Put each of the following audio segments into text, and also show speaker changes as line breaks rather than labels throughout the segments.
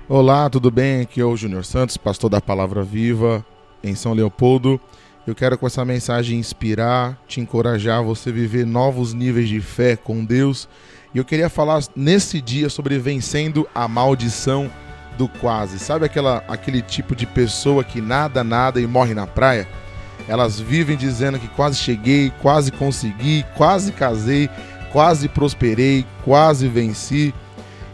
Olá, tudo bem? Aqui é o Júnior Santos, pastor da Palavra Viva em São Leopoldo. Eu quero com essa mensagem inspirar, te encorajar a você viver novos níveis de fé com Deus. E eu queria falar nesse dia sobre vencendo a maldição do quase. Sabe aquele tipo de pessoa que nada e morre na praia? Elas vivem dizendo que quase cheguei, quase consegui, quase casei, quase prosperei, quase venci.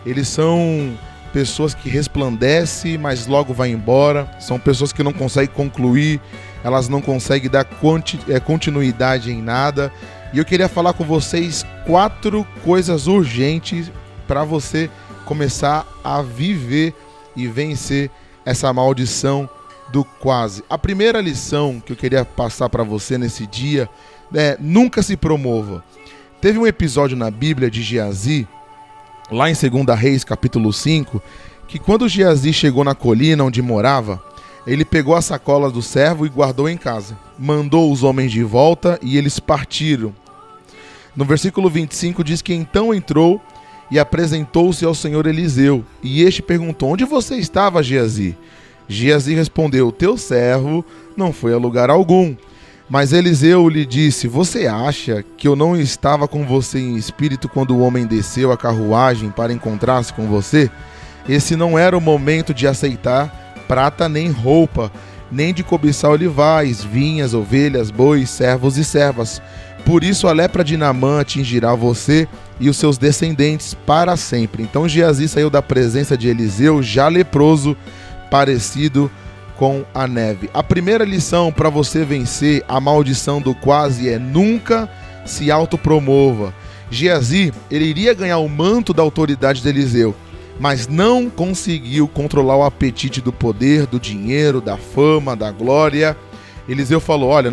Eles são pessoas que resplandecem, mas logo vai embora. São pessoas que não conseguem concluir, elas não conseguem dar continuidade em nada. E eu queria falar com vocês 4 coisas urgentes para você começar a viver e vencer essa maldição do quase. A primeira lição que eu queria passar para você nesse dia é: nunca se promova. Teve um episódio na Bíblia de Geazi, lá em 2 Reis, capítulo 5, que quando Geazi chegou na colina onde morava, ele pegou a sacola do servo e guardou em casa. Mandou os homens de volta e eles partiram. No versículo 25 diz que então entrou e apresentou-se ao senhor Eliseu. E este perguntou: onde você estava, Geazi? Geazi respondeu: teu servo não foi a lugar algum. Mas Eliseu lhe disse: você acha que eu não estava com você em espírito quando o homem desceu a carruagem para encontrar-se com você? Esse não era o momento de aceitar prata nem roupa, nem de cobiçar olivais, vinhas, ovelhas, bois, servos e servas. Por isso a lepra de Naamã atingirá você e os seus descendentes para sempre. Então Geazi saiu da presença de Eliseu já leproso, parecido com a neve. A primeira lição para você vencer a maldição do quase é: nunca se autopromova. Geazi, ele iria ganhar o manto da autoridade de Eliseu, mas não conseguiu controlar o apetite do poder, do dinheiro, da fama, da glória. Eliseu falou: olha,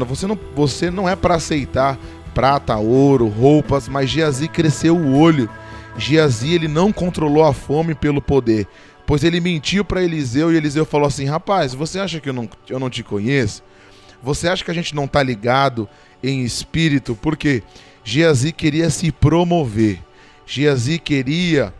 você não é para aceitar prata, ouro, roupas, mas Geazi cresceu o olho. Geazi, ele não controlou a fome pelo poder, pois ele mentiu para Eliseu e Eliseu falou assim: rapaz, você acha que eu não te conheço? Você acha que a gente não está ligado em espírito? Porque Geazi queria se promover. Geazi queria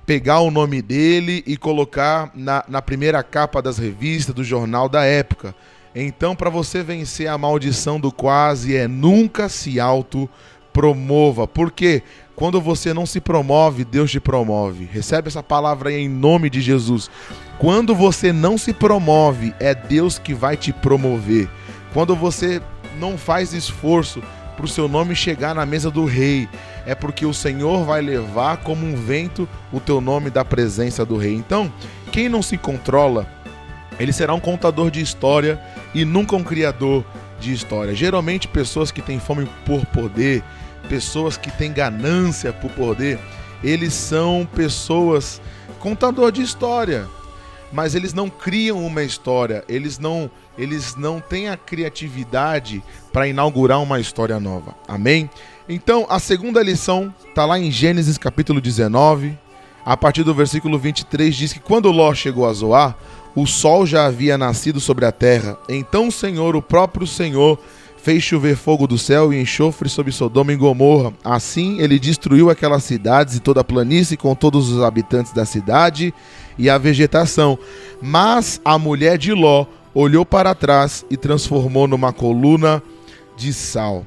pegar o nome dele e colocar na primeira capa das revistas, do jornal da época. Então, para você vencer a maldição do quase, nunca se autopromova. Por quê? Quando você não se promove, Deus te promove. Recebe essa palavra aí em nome de Jesus. Quando você não se promove, é Deus que vai te promover. Quando você não faz esforço para o seu nome chegar na mesa do rei, é porque o Senhor vai levar como um vento o teu nome da presença do rei. Então, quem não se controla, ele será um contador de história e nunca um criador de história. Geralmente, pessoas que têm fome por poder, pessoas que têm ganância por poder, eles são pessoas contador de história, mas eles não criam uma história, eles não têm a criatividade para inaugurar uma história nova. Amém? Então, a segunda lição está lá em Gênesis capítulo 19, a partir do versículo 23, diz que quando Ló chegou a Zoar, o sol já havia nascido sobre a terra. Então o Senhor, o próprio Senhor, fez chover fogo do céu e enxofre sobre Sodoma e Gomorra. Assim ele destruiu aquelas cidades e toda a planície com todos os habitantes da cidade e a vegetação. Mas a mulher de Ló olhou para trás e transformou numa coluna de sal.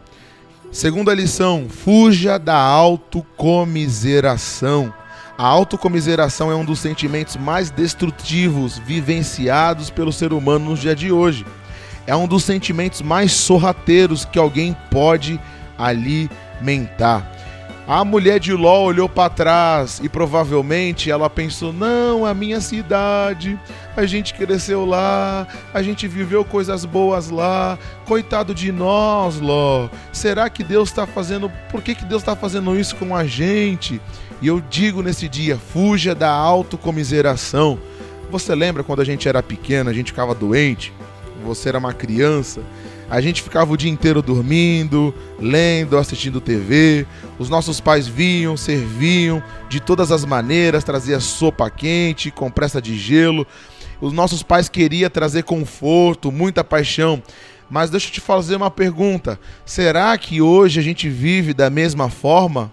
Segunda lição: fuja da autocomiseração. A autocomiseração é um dos sentimentos mais destrutivos vivenciados pelo ser humano no dia de hoje. É um dos sentimentos mais sorrateiros que alguém pode alimentar. A mulher de Ló olhou para trás e provavelmente ela pensou: não, a minha cidade, a gente cresceu lá, a gente viveu coisas boas lá, coitado de nós, Ló. Será que Deus está fazendo, por que Deus está fazendo isso com a gente? E eu digo nesse dia: fuja da autocomiseração. Você lembra quando a gente era pequeno, a gente ficava doente? Você era uma criança, a gente ficava o dia inteiro dormindo, lendo, assistindo TV. Os nossos pais vinham, serviam de todas as maneiras, trazia sopa quente, compressa de gelo. Os nossos pais queriam trazer conforto, muita paixão. Mas deixa eu te fazer uma pergunta: será que hoje a gente vive da mesma forma?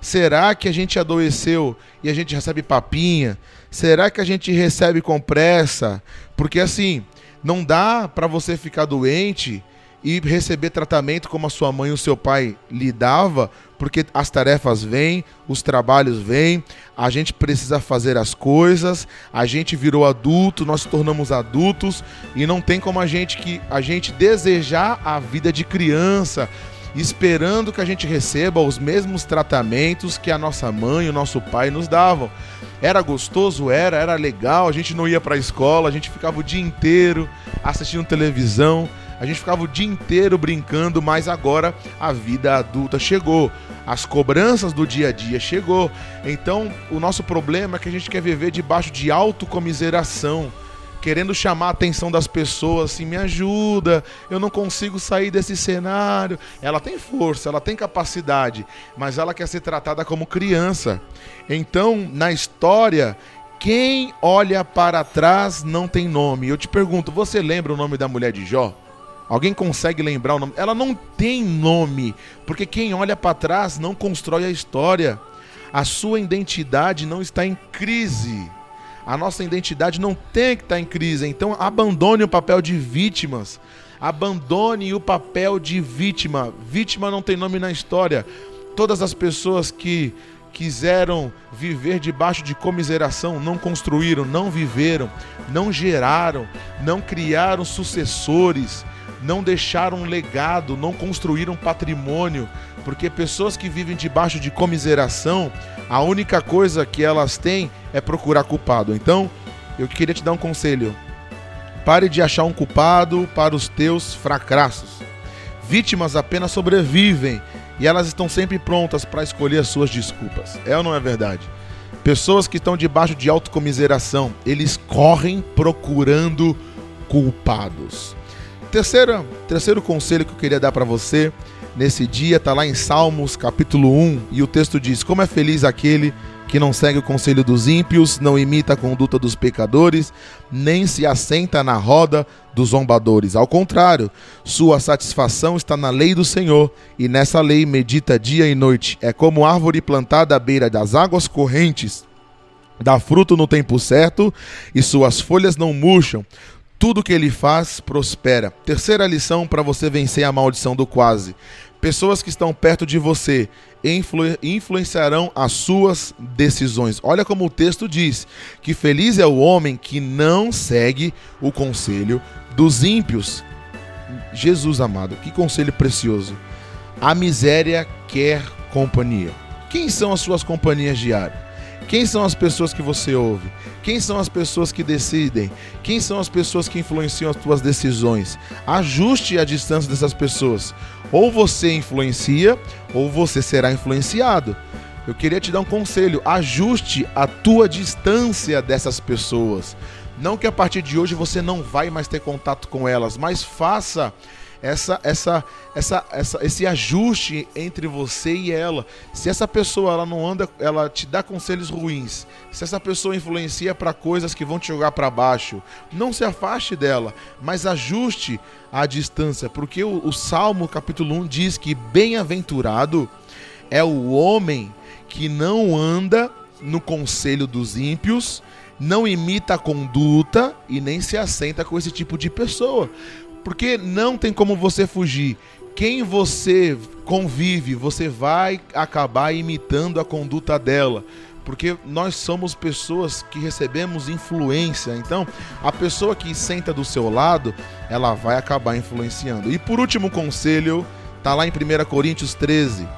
Será que a gente adoeceu e a gente recebe papinha? Será que a gente recebe com pressa? Porque assim, não dá para você ficar doente e receber tratamento como a sua mãe e o seu pai lhe dava, porque as tarefas vêm, os trabalhos vêm, a gente precisa fazer as coisas, a gente virou adulto, nós nos tornamos adultos e não tem como a gente desejar a vida de criança, esperando que a gente receba os mesmos tratamentos que a nossa mãe e o nosso pai nos davam. Era gostoso? Era legal, a gente não ia para a escola, a gente ficava o dia inteiro assistindo televisão, a gente ficava o dia inteiro brincando, mas agora a vida adulta chegou, as cobranças do dia a dia chegou. Então o nosso problema é que a gente quer viver debaixo de autocomiseração, querendo chamar a atenção das pessoas, assim, me ajuda, eu não consigo sair desse cenário. Ela tem força, ela tem capacidade, mas ela quer ser tratada como criança. Então, na história, quem olha para trás não tem nome. Eu te pergunto, você lembra o nome da mulher de Jó? Alguém consegue lembrar o nome? Ela não tem nome, porque quem olha para trás não constrói a história. A sua identidade não está em crise. A nossa identidade não tem que estar em crise. Então abandone o papel de vítimas. Abandone o papel de vítima. Vítima não tem nome na história. Todas as pessoas que quiseram viver debaixo de comiseração não construíram, não viveram, não geraram, não criaram sucessores, não deixaram um legado, não construíram patrimônio. Porque pessoas que vivem debaixo de comiseração, a única coisa que elas têm é procurar culpado. Então, eu queria te dar um conselho. Pare de achar um culpado para os teus fracassos. Vítimas apenas sobrevivem e elas estão sempre prontas para escolher as suas desculpas. É ou não é verdade? Pessoas que estão debaixo de autocomiseração, eles correm procurando culpados. Terceiro conselho que eu queria dar para você nesse dia está lá em Salmos capítulo 1 e o texto diz: como é feliz aquele que não segue o conselho dos ímpios, não imita a conduta dos pecadores, nem se assenta na roda dos zombadores. Ao contrário, sua satisfação está na lei do Senhor, e nessa lei medita dia e noite. É como árvore plantada à beira das águas correntes, dá fruto no tempo certo, e suas folhas não murcham. Tudo que ele faz prospera. Terceira lição para você vencer a maldição do quase. Pessoas que estão perto de você influenciarão as suas decisões. Olha como o texto diz, que feliz é o homem que não segue o conselho dos ímpios. Jesus amado, que conselho precioso. A miséria quer companhia. Quem são as suas companhias diárias? Quem são as pessoas que você ouve? Quem são as pessoas que decidem? Quem são as pessoas que influenciam as tuas decisões? Ajuste a distância dessas pessoas. Ou você influencia, ou você será influenciado. Eu queria te dar um conselho. Ajuste a tua distância dessas pessoas. Não que a partir de hoje você não vai mais ter contato com elas, mas faça esse ajuste entre você e ela. Se essa pessoa ela não anda, ela te dá conselhos ruins, se essa pessoa influencia para coisas que vão te jogar para baixo, não se afaste dela, mas ajuste a distância, porque o Salmo capítulo 1 diz que bem-aventurado é o homem que não anda no conselho dos ímpios, não imita a conduta e nem se assenta com esse tipo de pessoa. Porque não tem como você fugir. Quem você convive, você vai acabar imitando a conduta dela. Porque nós somos pessoas que recebemos influência. Então, a pessoa que senta do seu lado, ela vai acabar influenciando. E por último conselho, está lá em 1 Coríntios 13.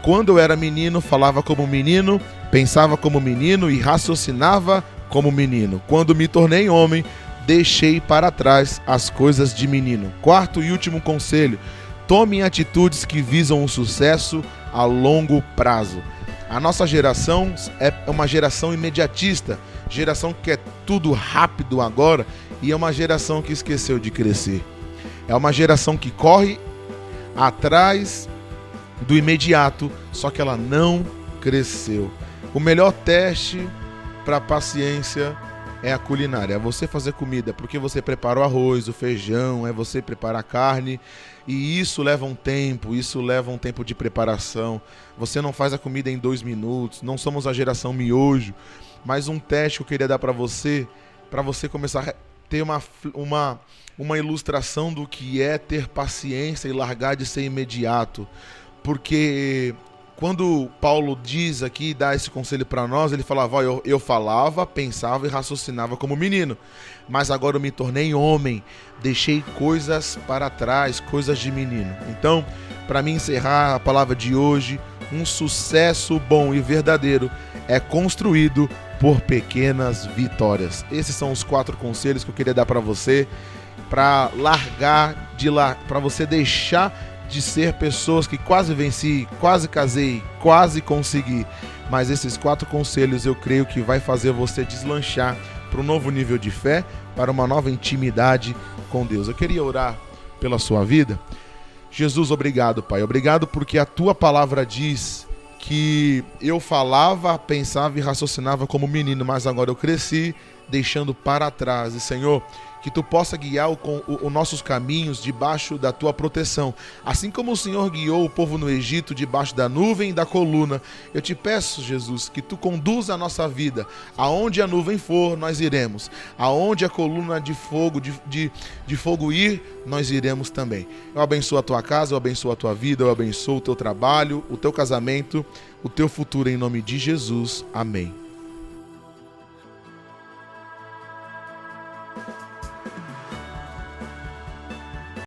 Quando eu era menino, falava como menino, pensava como menino e raciocinava como menino. Quando me tornei homem, deixei para trás as coisas de menino. Quarto e último conselho: tome atitudes que visam o sucesso a longo prazo. A nossa geração é uma geração imediatista, geração que quer tudo rápido agora, e é uma geração que esqueceu de crescer. É uma geração que corre atrás do imediato, só que ela não cresceu. O melhor teste para a paciência é a culinária, é você fazer comida, porque você prepara o arroz, o feijão, é você preparar a carne, e isso leva um tempo de preparação. Você não faz a comida em 2 minutos, não somos a geração miojo. mas um teste que eu queria dar para você começar a ter uma ilustração do que é ter paciência e largar de ser imediato. Porque quando Paulo diz aqui, dá esse conselho para nós, ele falava, eu falava, pensava e raciocinava como menino, mas agora eu me tornei homem, deixei coisas para trás, coisas de menino. Então, para mim encerrar a palavra de hoje, um sucesso bom e verdadeiro é construído por pequenas vitórias. Esses são os 4 conselhos que eu queria dar para você, para para você deixar de ser pessoas que quase venci, quase casei, quase consegui. Mas esses 4 conselhos eu creio que vai fazer você deslanchar para um novo nível de fé, para uma nova intimidade com Deus. Eu queria orar pela sua vida. Jesus, obrigado, Pai. Obrigado porque a tua palavra diz que eu falava, pensava e raciocinava como menino, mas agora eu cresci, deixando para trás. E, Senhor, que tu possa guiar os nossos caminhos debaixo da tua proteção. Assim como o Senhor guiou o povo no Egito debaixo da nuvem e da coluna, eu te peço, Jesus, que tu conduza a nossa vida. Aonde a nuvem for, nós iremos. Aonde a coluna de fogo ir, nós iremos também. Eu abençoo a tua casa, eu abençoo a tua vida, eu abençoo o teu trabalho, o teu casamento, o teu futuro em nome de Jesus. Amém.